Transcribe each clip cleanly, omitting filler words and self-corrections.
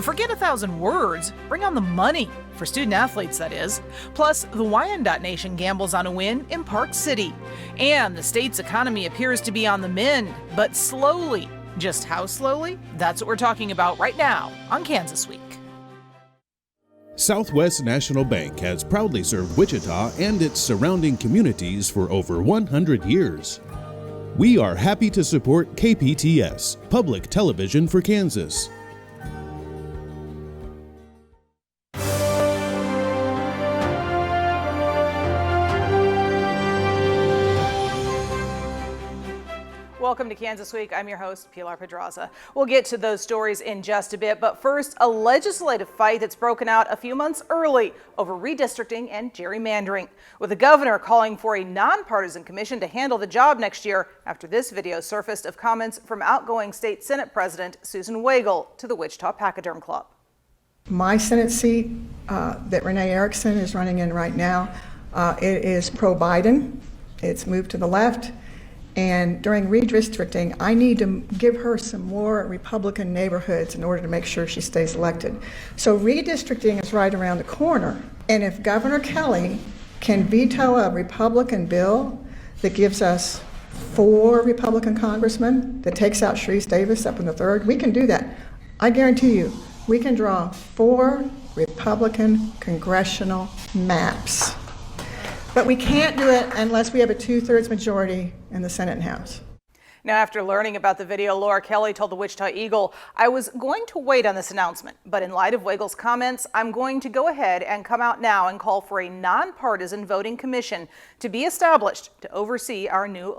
Forget 1,000 words, bring on the money. For student athletes, that is. Plus, the Wyandotte Nation gambles on a win in Park City. And the state's economy appears to be on the mend, but slowly. Just how slowly? That's what we're talking about right now on Kansas Week. Southwest National Bank has proudly served Wichita and its surrounding communities for over 100 years. We are happy to support KPTS, Public Television for Kansas. Welcome to Kansas Week. I'm your host, Pilar Pedraza. We'll get to those stories in just a bit, but first, a legislative fight that's broken out a few months early over redistricting and gerrymandering, with the governor calling for a nonpartisan commission to handle the job next year after this video surfaced of comments from outgoing state Senate President Susan Wagle to the Wichita Pachyderm Club. My Senate seat that Renee Erickson is running in right now, it is pro-Biden. It's moved to the left. And during redistricting, I need to give her some more Republican neighborhoods in order to make sure she stays elected. So redistricting is right around the corner. And if Governor Kelly can veto a Republican bill that gives us 4 Republican congressmen, that takes out Sharice Davids up in the 3rd, we can do that. I guarantee you, we can draw 4 Republican congressional maps. But we can't do it unless we have a 2/3 majority in the Senate and House. Now, after learning about the video, Laura Kelly told the Wichita Eagle, I was going to wait on this announcement, but in light of Wagle's comments, I'm going to go ahead and come out now and call for a nonpartisan voting commission to be established to oversee our new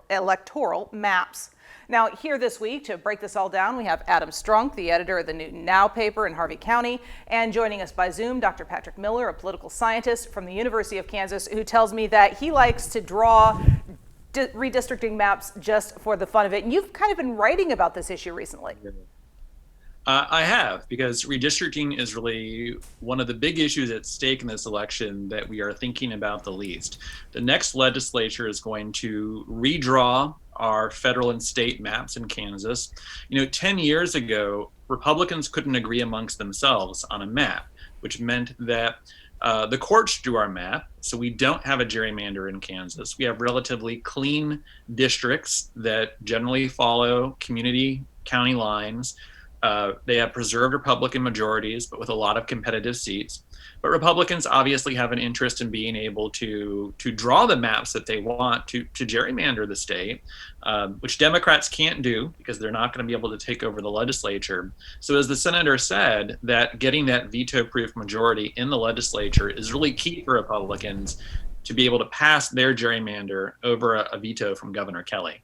electoral maps. Now, here this week to break this all down, we have Adam Strunk, the editor of the Newton Now paper in Harvey County, and joining us by Zoom, Dr. Patrick Miller, a political scientist from the University of Kansas, who tells me that he likes to draw redistricting maps just for the fun of it. And you've kind of been writing about this issue recently. I have, because redistricting is really one of the big issues at stake in this election that we are thinking about the least. The next legislature is going to redraw our federal and state maps in Kansas. 10 years ago, Republicans couldn't agree amongst themselves on a map, which meant that the courts drew our map, so we don't have a gerrymander in Kansas. We have relatively clean districts that generally follow community county lines. They have preserved Republican majorities, but with a lot of competitive seats. But Republicans obviously have an interest in being able to draw the maps that they want to gerrymander the state, which Democrats can't do because they're not going to be able to take over the legislature. So as the senator said, that getting that veto-proof majority in the legislature is really key for Republicans to be able to pass their gerrymander over a veto from Governor Kelly.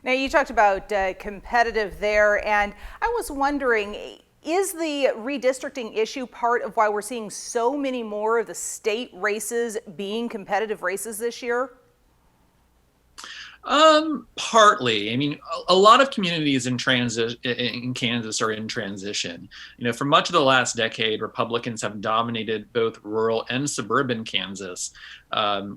Now, you talked about competitive there, and I was wondering, is the redistricting issue part of why we're seeing so many more of the state races being competitive races this year? Partly. I mean, a lot of communities in Kansas are in transition. For much of the last decade, Republicans have dominated both rural and suburban Kansas,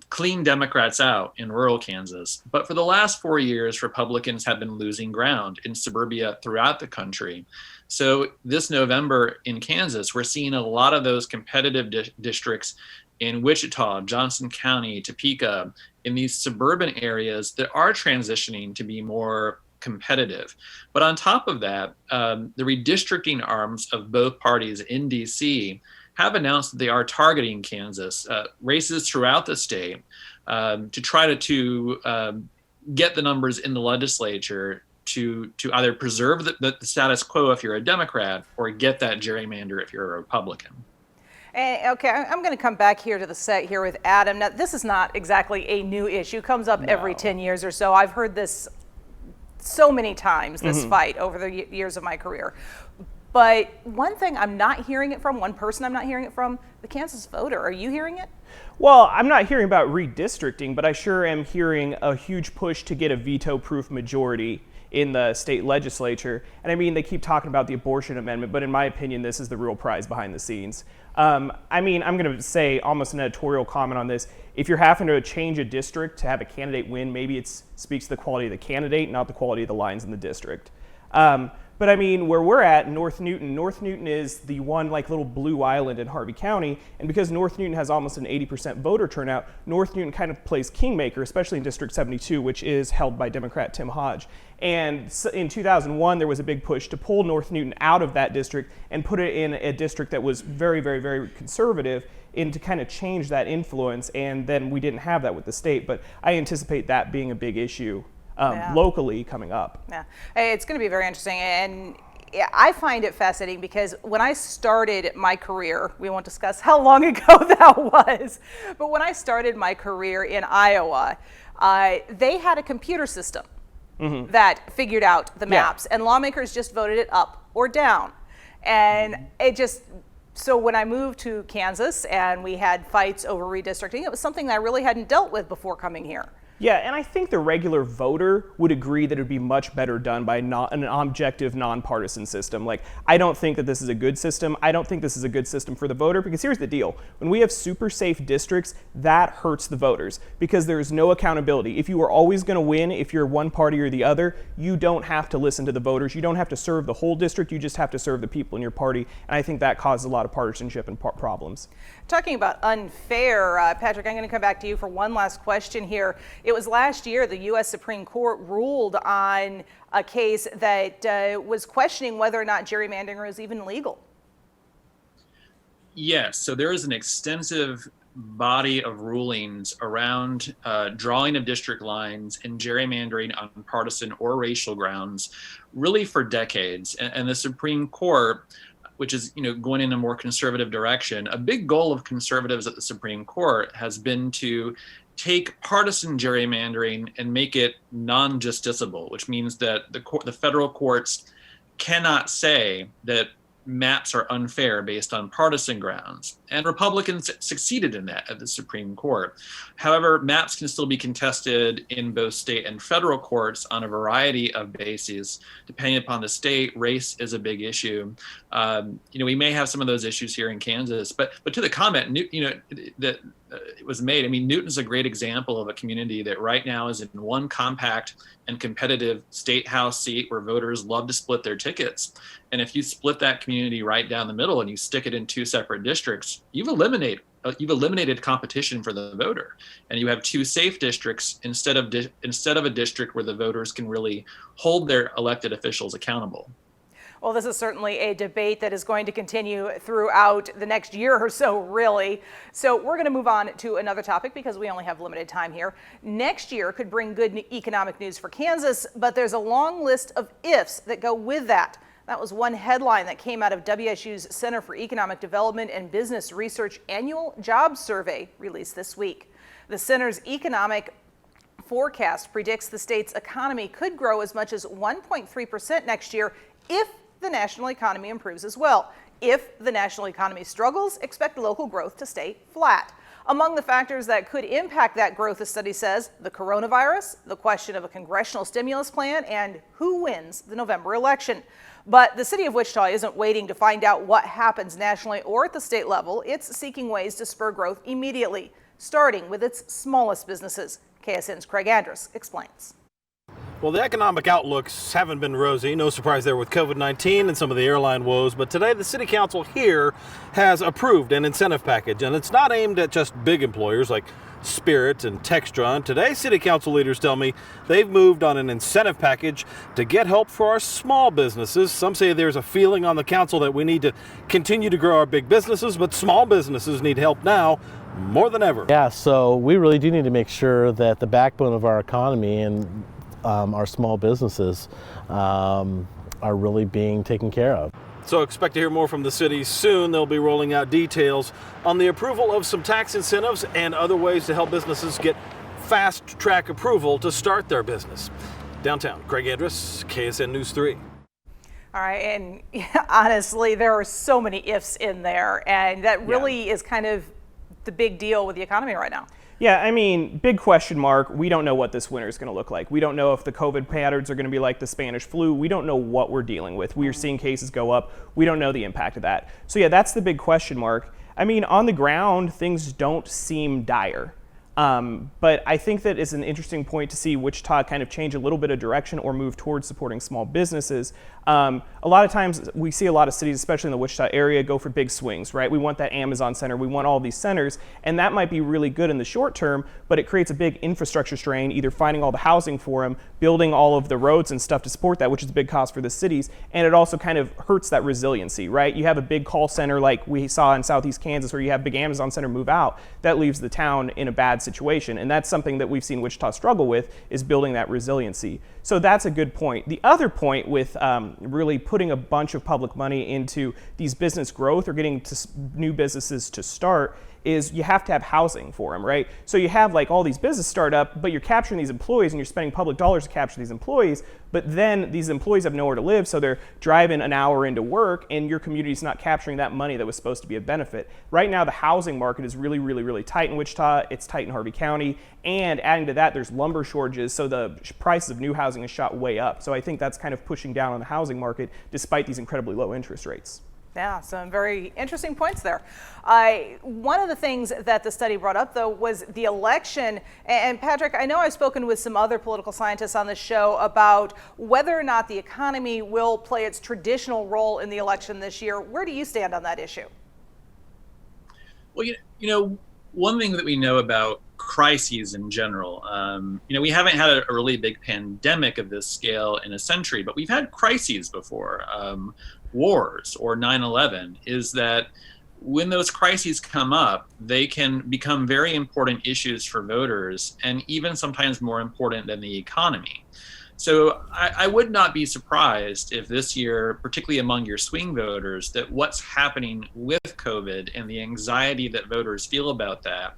clean Democrats out in rural Kansas. But for the last 4 years, Republicans have been losing ground in suburbia throughout the country. So this November in Kansas, we're seeing a lot of those competitive districts in Wichita, Johnson County, Topeka, in these suburban areas that are transitioning to be more competitive. But on top of that, the redistricting arms of both parties in DC have announced that they are targeting Kansas, races throughout the state, to try to get the numbers in the legislature to either preserve the status quo if you're a Democrat or get that gerrymander if you're a Republican. Okay, I'm going to come back here to the set here with Adam. Now, this is not exactly a new issue. It comes up every 10 years or so. I've heard this so many times, this fight over the years of my career. But one thing I'm not hearing it from, one person I'm not hearing it from, the Kansas voter. Are you hearing it? Well, I'm not hearing about redistricting, but I sure am hearing a huge push to get a veto-proof majority in the state legislature. And I mean, they keep talking about the abortion amendment, but in my opinion, this is the real prize behind the scenes. I mean, I'm going to say almost an editorial comment on this. If you're having to change a district to have a candidate win, maybe it speaks to the quality of the candidate, not the quality of the lines in the district. But I mean, where we're at, North Newton is the one like little blue island in Harvey County. And because North Newton has almost an 80% voter turnout, North Newton kind of plays kingmaker, especially in District 72, which is held by Democrat Tim Hodge. And in 2001, there was a big push to pull North Newton out of that district and put it in a district that was very, very, very conservative, and to kind of change that influence. And then we didn't have that with the state, but I anticipate that being a big issue locally coming up. Yeah, it's going to be very interesting, and I find it fascinating because when I started my career, we won't discuss how long ago that was, but when I started my career in Iowa, they had a computer system that figured out the maps, and lawmakers just voted it up or down. And it just, so when I moved to Kansas and we had fights over redistricting, it was something that I really hadn't dealt with before coming here. Yeah, and I think the regular voter would agree that it would be much better done by an objective, nonpartisan system. Like, I don't think that this is a good system. I don't think this is a good system for the voter, because here's the deal. When we have super safe districts, that hurts the voters because there is no accountability. If you are always going to win, if you're one party or the other, you don't have to listen to the voters. You don't have to serve the whole district. You just have to serve the people in your party. And I think that causes a lot of partisanship and problems. Talking about unfair, Patrick, I'm going to come back to you for one last question here. It was last year the U.S. Supreme Court ruled on a case that was questioning whether or not gerrymandering is even legal. Yes, so there is an extensive body of rulings around drawing of district lines and gerrymandering on partisan or racial grounds, really for decades. And the Supreme Court, which is going in a more conservative direction, a big goal of conservatives at the Supreme Court has been to take partisan gerrymandering and make it non-justiciable, which means that the federal courts cannot say that maps are unfair based on partisan grounds. And Republicans succeeded in that at the Supreme Court. However, maps can still be contested in both state and federal courts on a variety of bases. Depending upon the state, race is a big issue. We may have some of those issues here in Kansas, but to the comment, that it was made, I mean, Newton's a great example of a community that right now is in one compact and competitive state house seat where voters love to split their tickets. And if you split that community right down the middle and you stick it in two separate districts, you've eliminated competition for the voter, and you have two safe districts instead of a district where the voters can really hold their elected officials accountable. Well, this is certainly a debate that is going to continue throughout the next year or so, really. So we're going to move on to another topic because we only have limited time here. Next year could bring good economic news for Kansas, but there's a long list of ifs that go with that. That was one headline that came out of WSU's Center for Economic Development and Business Research annual job survey released this week. The center's economic forecast predicts the state's economy could grow as much as 1.3% next year if the national economy improves as well. If the national economy struggles, expect local growth to stay flat. Among the factors that could impact that growth, the study says, the coronavirus, the question of a congressional stimulus plan, and who wins the November election. But the city of Wichita isn't waiting to find out what happens nationally or at the state level. It's seeking ways to spur growth immediately, starting with its smallest businesses. KSN's Craig Andrus explains. Well, the economic outlooks haven't been rosy. No surprise there with COVID-19 and some of the airline woes. But today, the city council here has approved an incentive package, and it's not aimed at just big employers like Spirit and Textron. Today, city council leaders tell me they've moved on an incentive package to get help for our small businesses. Some say there's a feeling on the council that we need to continue to grow our big businesses, but small businesses need help now more than ever. Yeah, so we really do need to make sure that the backbone of our economy and our small businesses are really being taken care of. So expect to hear more from the city soon. They'll be rolling out details on the approval of some tax incentives and other ways to help businesses get fast track approval to start their business. Downtown, Craig Andrus, KSN News 3. All right, and honestly, there are so many ifs in there, and that really is kind of the big deal with the economy right now. Yeah, I mean, big question mark. We don't know what this winter is going to look like. We don't know if the COVID patterns are going to be like the Spanish flu. We don't know what we're dealing with. We are seeing cases go up. We don't know the impact of that. So yeah, that's the big question mark. I mean, on the ground, things don't seem dire. But I think that it's an interesting point to see Wichita kind of change a little bit of direction or move towards supporting small businesses. A lot of times we see a lot of cities, especially in the Wichita area, go for big swings, right? We want that Amazon center, we want all these centers, and that might be really good in the short term, but it creates a big infrastructure strain, either finding all the housing for them, building all of the roads and stuff to support that, which is a big cost for the cities, and it also kind of hurts that resiliency, right? You have a big call center like we saw in Southeast Kansas, where you have big Amazon center move out, that leaves the town in a bad situation, and that's something that we've seen Wichita struggle with, is building that resiliency. So that's a good point. The other point with really putting a bunch of public money into these business growth or getting to new businesses to start is you have to have housing for them, right? So you have like all these business startup, but you're capturing these employees and you're spending public dollars to capture these employees, but then these employees have nowhere to live, so they're driving an hour into work and your community's not capturing that money that was supposed to be a benefit. Right now, the housing market is really, really, really tight in Wichita. It's tight in Harvey County, and adding to that, there's lumber shortages, so the prices of new housing has shot way up. So I think that's kind of pushing down on the housing market despite these incredibly low interest rates. Yeah, some very interesting points there. One of the things that the study brought up, though, was the election. And Patrick, I know I've spoken with some other political scientists on the show about whether or not the economy will play its traditional role in the election this year. Where do you stand on that issue? Well, one thing that we know about crises in general, we haven't had a really big pandemic of this scale in a century, but we've had crises before. Wars or 9/11, is that when those crises come up, they can become very important issues for voters, and even sometimes more important than the economy. So I would not be surprised if this year, particularly among your swing voters, that what's happening with COVID and the anxiety that voters feel about that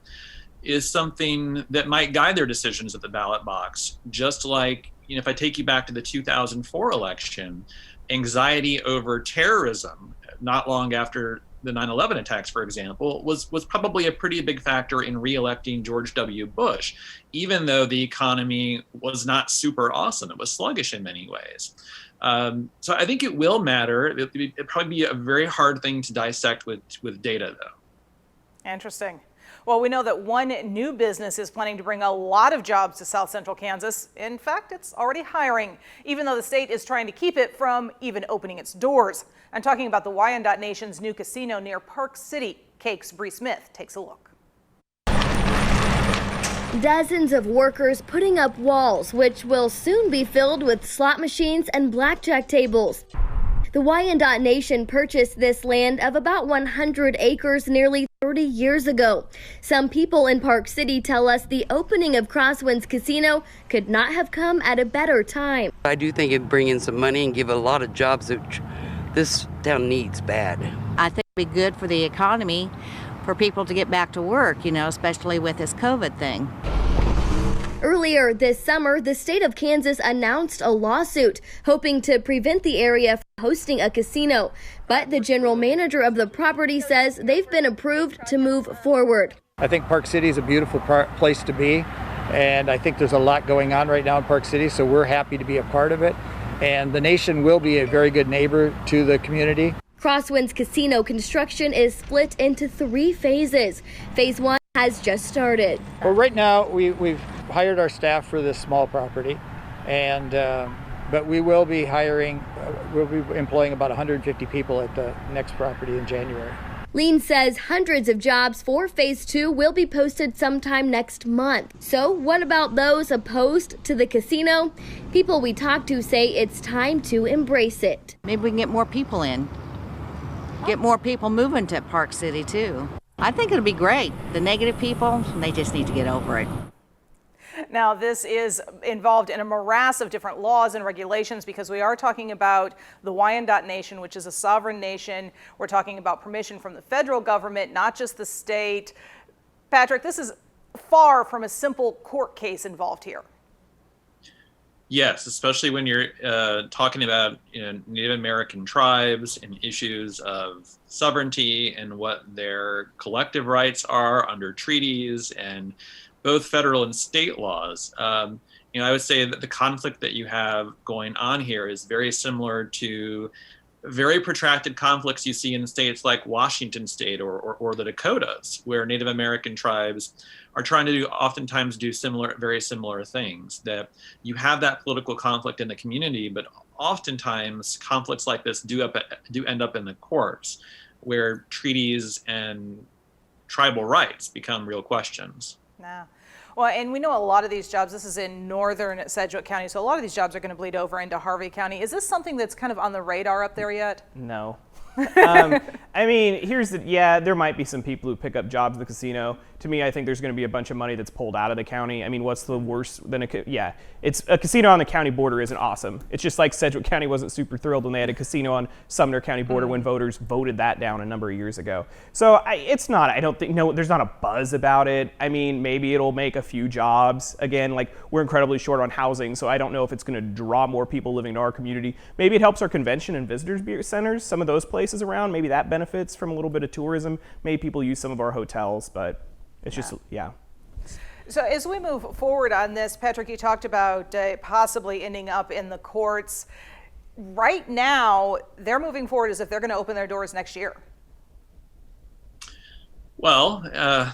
is something that might guide their decisions at the ballot box. Just like, if I take you back to the 2004 election, anxiety over terrorism not long after the 9/11 attacks, for example, was probably a pretty big factor in re-electing George W. Bush, even though the economy was not super awesome. It was sluggish in many ways. So I think it will matter. It'd probably be a very hard thing to dissect with data, though. Interesting. Well, we know that one new business is planning to bring a lot of jobs to South Central Kansas. In fact, it's already hiring, even though the state is trying to keep it from even opening its doors. I'm talking about the Wyandotte Nation's new casino near Park City. Cake's Bree Smith takes a look. Dozens of workers putting up walls, which will soon be filled with slot machines and blackjack tables. The Wyandotte Nation purchased this land of about 100 acres nearly 30 years ago. Some people in Park City tell us the opening of Crosswinds Casino could not have come at a better time. I do think it'd bring in some money and give a lot of jobs that this town needs bad. I think it'd be good for the economy for people to get back to work, especially with this COVID thing. Earlier this summer, the state of Kansas announced a lawsuit hoping to prevent the area from hosting a casino. But the general manager of the property says they've been approved to move forward. I think Park City is a beautiful place to be, and I think there's a lot going on right now in Park City, so we're happy to be a part of it. And the nation will be a very good neighbor to the community. Crosswinds Casino construction is split into 3 phases. Phase 1 has just started. Well, right now we've hired our staff for this small property, and but we will be we'll be employing about 150 people at the next property in January. Lean says hundreds of jobs for Phase 2 will be posted sometime next month. So what about those opposed to the casino? People we talked to say it's time to embrace it. Maybe we can get more people in. Get more people moving to Park City, too. I think it'll be great. The negative people, they just need to get over it. Now, this is involved in a morass of different laws and regulations because we are talking about the Wyandotte Nation, which is a sovereign nation. We're talking about permission from the federal government, not just the state. Patrick, this is far from a simple court case involved here. Yes, especially when you're talking about Native American tribes and issues of sovereignty and what their collective rights are under treaties and both federal and state laws. I would say that the conflict that you have going on here is very similar to very protracted conflicts you see in states like Washington State or the Dakotas, where Native American tribes are trying to oftentimes do very similar things. That you have that political conflict in the community, but oftentimes conflicts like this do end up in the courts, where treaties and tribal rights become real questions. Yeah. Well, and we know a lot of these jobs, this is in northern Sedgwick County, so a lot of these jobs are going to bleed over into Harvey County. Is this something that's kind of on the radar up there yet? No. I mean, there might be some people who pick up jobs at the casino. To me, I think there's going to be a bunch of money that's pulled out of the county. I mean, what's the worst than it's a casino on the county border isn't awesome. It's just like Sedgwick County wasn't super thrilled when they had a casino on Sumner County border when voters voted that down a number of years ago. So there's not a buzz about it. I mean, maybe it'll make a few jobs. Again, like we're incredibly short on housing, so I don't know if it's going to draw more people living in our community. Maybe it helps our convention and visitors centers, some of those places around. Maybe that benefits from a little bit of tourism. Maybe people use some of our hotels, but it's just. So as we move forward on this, Patrick, you talked about possibly ending up in the courts. Right now, they're moving forward as if they're going to open their doors next year. Well,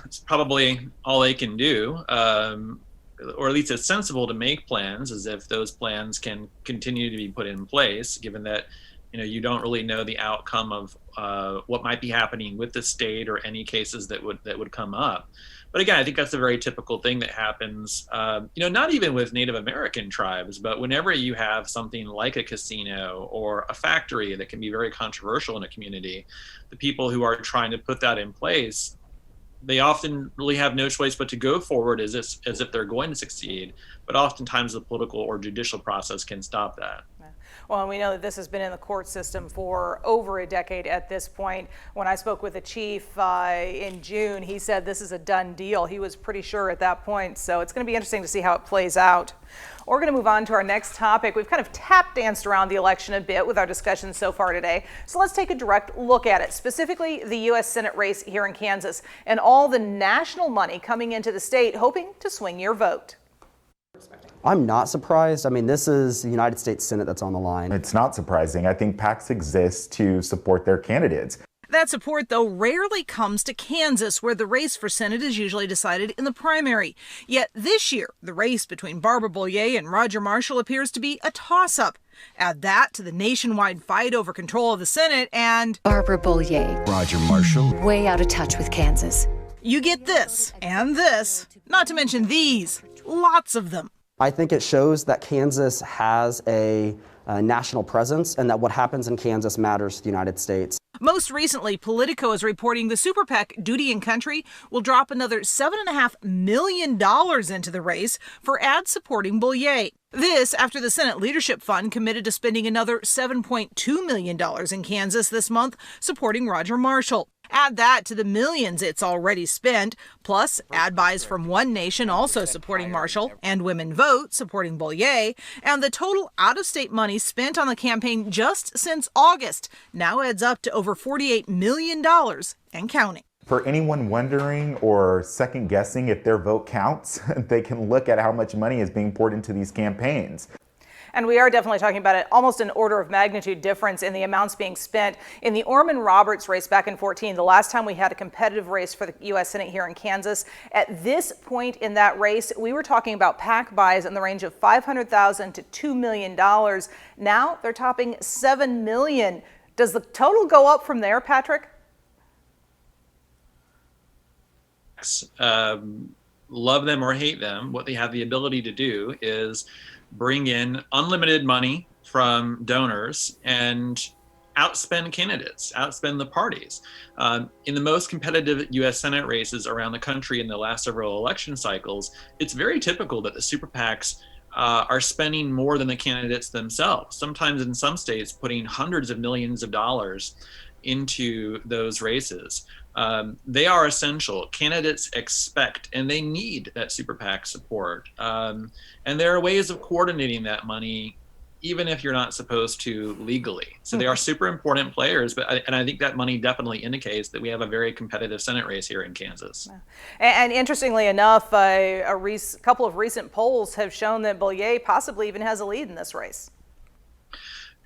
it's probably all they can do, or at least it's sensible to make plans as if those plans can continue to be put in place, given that you don't really know the outcome of what might be happening with the state or any cases that would come up. But again, I think that's a very typical thing that happens, not even with Native American tribes, but whenever you have something like a casino or a factory that can be very controversial in a community, the people who are trying to put that in place, they often really have no choice but to go forward as if they're going to succeed. But oftentimes the political or judicial process can stop that. Well, and we know that this has been in the court system for over a decade at this point. When I spoke with the chief in June, he said this is a done deal. He was pretty sure at that point. So it's going to be interesting to see how it plays out. We're going to move on to our next topic. We've kind of tap danced around the election a bit with our discussion so far today. So let's take a direct look at it, specifically the U.S. Senate race here in Kansas and all the national money coming into the state, hoping to swing your vote. I'm not surprised. I mean, this is the United States Senate that's on the line. It's not surprising. I think PACs exist to support their candidates. That support, though, rarely comes to Kansas, where the race for Senate is usually decided in the primary. Yet this year, the race between Barbara Bollier and Roger Marshall appears to be a toss-up. Add that to the nationwide fight over control of the Senate and Barbara Bollier, Roger Marshall, way out of touch with Kansas. You get this and this, not to mention these, lots of them. I think it shows that Kansas has a national presence and that what happens in Kansas matters to the United States. Most recently, Politico is reporting the super PAC Duty and Country will drop another $7.5 million into the race for ads supporting Bollier. This after the Senate Leadership Fund committed to spending another $7.2 million in Kansas this month supporting Roger Marshall. Add that to the millions it's already spent, plus ad buys from One Nation also supporting Marshall and Women Vote supporting Bollier, and the total out-of-state money spent on the campaign just since August now adds up to over $48 million and counting. For anyone wondering or second guessing if their vote counts, they can look at how much money is being poured into these campaigns. And we are definitely talking about it, almost an order of magnitude difference in the amounts being spent. In the Orman Roberts race back in 2014, the last time we had a competitive race for the U.S. Senate here in Kansas, at this point in that race, we were talking about PAC buys in the range of $500,000 to $2 million. Now they're topping $7 million. Does the total go up from there, Patrick? Love them or hate them, what they have the ability to do is bring in unlimited money from donors and outspend candidates, outspend the parties. In the most competitive U.S. Senate races around the country in the last several election cycles, it's very typical that the super PACs are spending more than the candidates themselves, sometimes in some states putting hundreds of millions of dollars into those races. They are essential. Candidates expect and they need that super PAC support. And there are ways of coordinating that money, even if you're not supposed to legally. So they are super important players, and I think that money definitely indicates that we have a very competitive Senate race here in Kansas. And interestingly enough, a couple of recent polls have shown that Bollier possibly even has a lead in this race.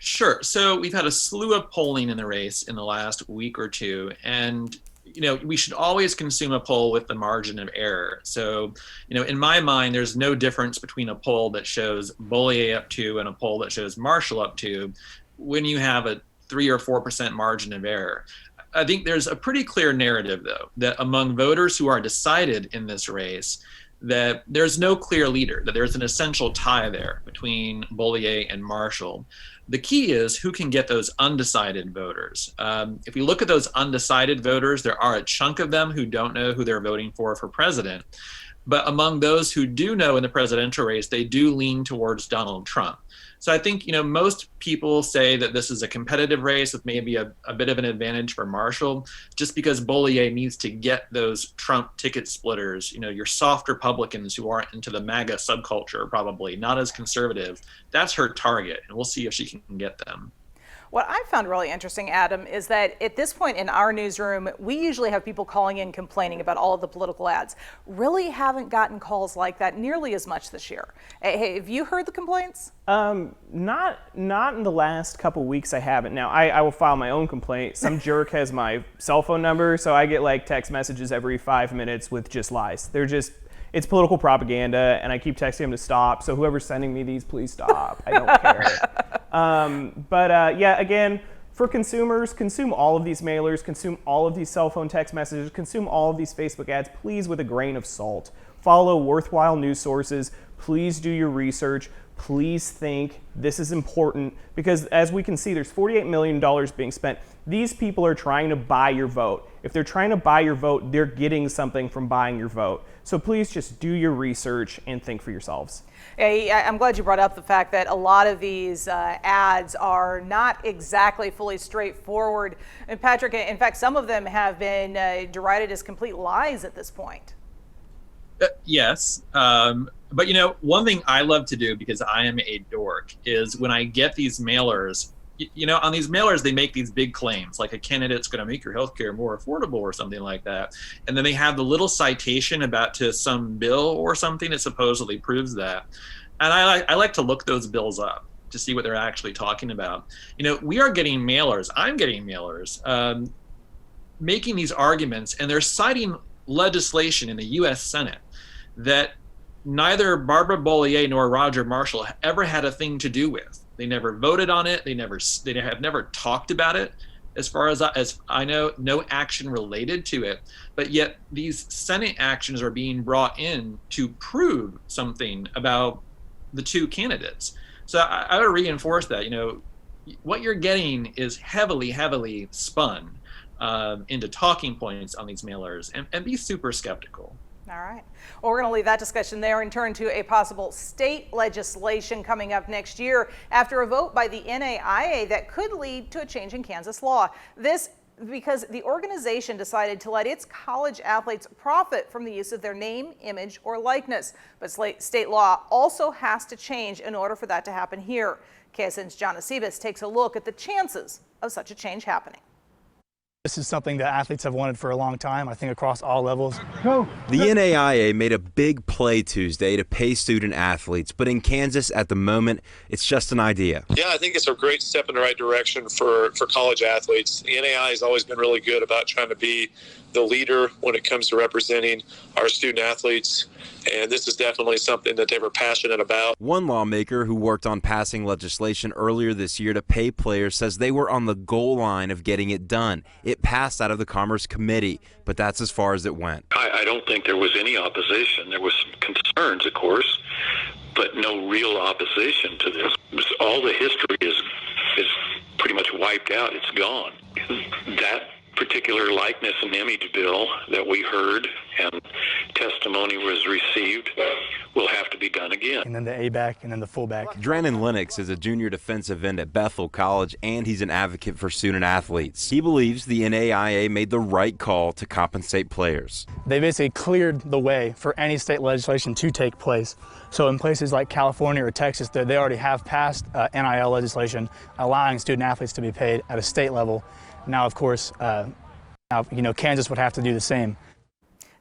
Sure. So we've had a slew of polling in the race in the last week or two, and we should always consume a poll with the margin of error. So, in my mind, there's no difference between a poll that shows Bollier up to and a poll that shows Marshall up to when you have a 3 or 4% margin of error. I think there's a pretty clear narrative, though, that among voters who are decided in this race, that there's no clear leader, that there's an essential tie there between Bollier and Marshall. The key is who can get those undecided voters. If we look at those undecided voters, there are a chunk of them who don't know who they're voting for president. But among those who do know in the presidential race, they do lean towards Donald Trump. So I think, most people say that this is a competitive race with maybe a bit of an advantage for Marshall, just because Bollier needs to get those Trump ticket splitters, your soft Republicans who aren't into the MAGA subculture, probably not as conservative. That's her target, and we'll see if she can get them. What I found really interesting, Adam, is that at this point in our newsroom, we usually have people calling in complaining about all of the political ads. Really haven't gotten calls like that nearly as much this year. Hey, have you heard the complaints? Not in the last couple weeks. I haven't. Now, I will file my own complaint. Some jerk has my cell phone number, so I get text messages every 5 minutes with just lies. It's political propaganda, and I keep texting him to stop. So whoever's sending me these, please stop. I don't care. Yeah, again, for consumers, consume all of these mailers, consume all of these cell phone text messages, consume all of these Facebook ads, please with a grain of salt. Follow worthwhile news sources. Please do your research. Please think this is important, because as we can see, there's $48 million being spent. These people are trying to buy your vote. If they're trying to buy your vote, they're getting something from buying your vote. So please just do your research and think for yourselves. Hey, I'm glad you brought up the fact that a lot of these ads are not exactly fully straightforward. And Patrick, in fact, some of them have been derided as complete lies at this point. Yes. But one thing I love to do, because I am a dork, is when I get these mailers, on these mailers, they make these big claims, like a candidate's going to make your healthcare more affordable or something like that. And then they have the little citation to some bill or something that supposedly proves that. And I like to look those bills up to see what they're actually talking about. We are getting mailers. I'm getting mailers making these arguments, and they're citing legislation in the U.S. Senate that neither Barbara Bollier nor Roger Marshall ever had a thing to do with. They never voted on it. They have never talked about it. As far as I know, no action related to it. But yet these Senate actions are being brought in to prove something about the two candidates. So I would reinforce that. What you're getting is heavily, heavily spun into talking points on these mailers, and be super skeptical. All right. Well, we're going to leave that discussion there and turn to a possible state legislation coming up next year after a vote by the NAIA that could lead to a change in Kansas law. This because the organization decided to let its college athletes profit from the use of their name, image, or likeness. But state law also has to change in order for that to happen here. KSN's John Acebas takes a look at the chances of such a change happening. This is something that athletes have wanted for a long time, I think across all levels. The NAIA made a big play Tuesday to pay student athletes, but in Kansas at the moment, it's just an idea. Yeah, I think it's a great step in the right direction for college athletes. The NAIA has always been really good about trying to be the leader when it comes to representing our student athletes, and this is definitely something that they were passionate about. One lawmaker who worked on passing legislation earlier this year to pay players says they were on the goal line of getting it done. It passed out of the Commerce Committee, but that's as far as it went. I don't think there was any opposition. There was some concerns, of course, but no real opposition to this. All the history is pretty much wiped out. It's gone. That particular likeness and image bill that we heard and testimony was received will have to be done again. And then the A-back and then the fullback. Drannon Lennox is a junior defensive end at Bethel College, and he's an advocate for student athletes. He believes the NAIA made the right call to compensate players. They basically cleared the way for any state legislation to take place. So in places like California or Texas, they already have passed NIL legislation allowing student athletes to be paid at a state level. Now, of course, Kansas would have to do the same.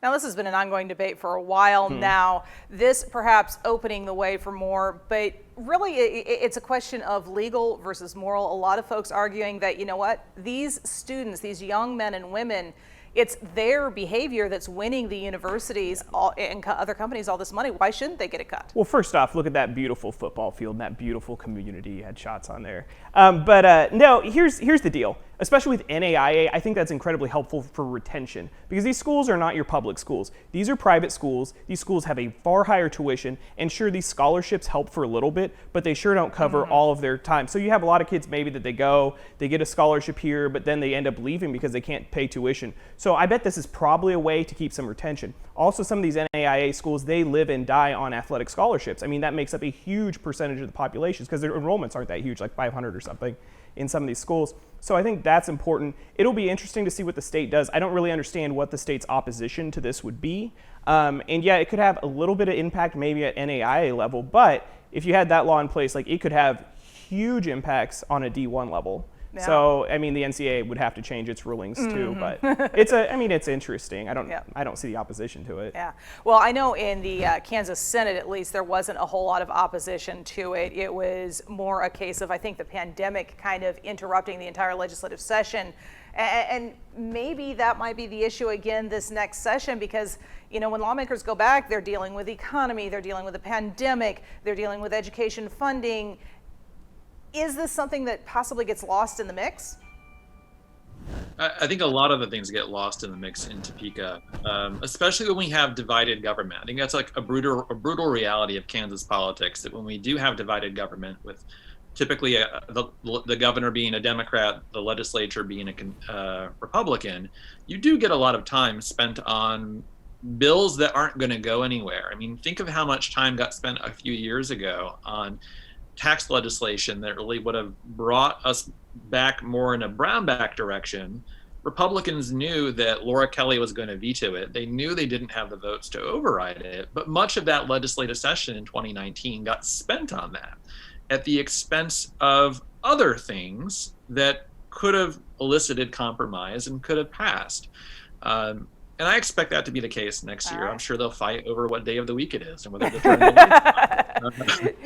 Now, this has been an ongoing debate for a while now. This perhaps opening the way for more, but really it's a question of legal versus moral. A lot of folks arguing that, you know what, these students, these young men and women, it's their behavior that's winning the universities and other companies all this money. Why shouldn't they get a cut? Well, first off, look at that beautiful football field and that beautiful community. You had shots on there. No, here's the deal. Especially with NAIA, I think that's incredibly helpful for retention because these schools are not your public schools. These are private schools. These schools have a far higher tuition, and sure, these scholarships help for a little bit, but they sure don't cover all of their time. So you have a lot of kids maybe that they get a scholarship here, but then they end up leaving because they can't pay tuition. So I bet this is probably a way to keep some retention. Also, some of these NAIA schools, they live and die on athletic scholarships. I mean, that makes up a huge percentage of the population because their enrollments aren't that huge, like 500 or something in some of these schools. So I think that's important. It'll be interesting to see what the state does. I don't really understand what the state's opposition to this would be. And yeah, it could have a little bit of impact maybe at NAIA level, but if you had that law in place, like it could have huge impacts on a D1 level. Yeah. So, I mean, the NCAA would have to change its rulings too, but it's interesting. I don't see the opposition to it. Yeah. Well, I know in the Kansas Senate, at least, there wasn't a whole lot of opposition to it. It was more a case of, I think, the pandemic kind of interrupting the entire legislative session. And maybe that might be the issue again this next session because, you know, when lawmakers go back, they're dealing with the economy, they're dealing with the pandemic, they're dealing with education funding. Is this something that possibly gets lost in the mix? I think a lot of the things get lost in the mix in Topeka, especially when we have divided government. I think that's like a brutal reality of Kansas politics, that when we do have divided government with typically the governor being a Democrat, the legislature being a Republican, you do get a lot of time spent on bills that aren't going to go anywhere. I mean, think of how much time got spent a few years ago on tax legislation that really would have brought us back more in a Brownback direction. Republicans knew that Laura Kelly was going to veto it. They knew they didn't have the votes to override it, but much of that legislative session in 2019 got spent on that at the expense of other things that could have elicited compromise and could have passed. And I expect that to be the case next year. I'm sure they'll fight over what day of the week it is and whether the term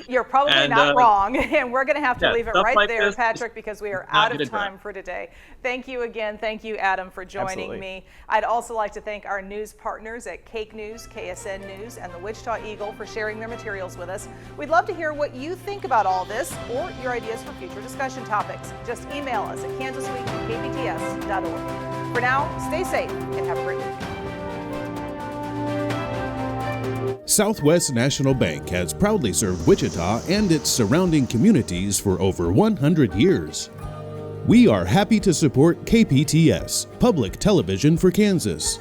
You're probably not wrong, and we're going to have to leave it right like there, this, Patrick, because we are out of time for today. Thank you again. Thank you, Adam, for joining me. I'd also like to thank our news partners at Cake News, KSN News, and the Wichita Eagle for sharing their materials with us. We'd love to hear what you think about all this or your ideas for future discussion topics. Just email us at kansasweek@kpts.org. For now, stay safe and have a great week. Southwest National Bank has proudly served Wichita and its surrounding communities for over 100 years. We are happy to support KPTS, Public Television for Kansas.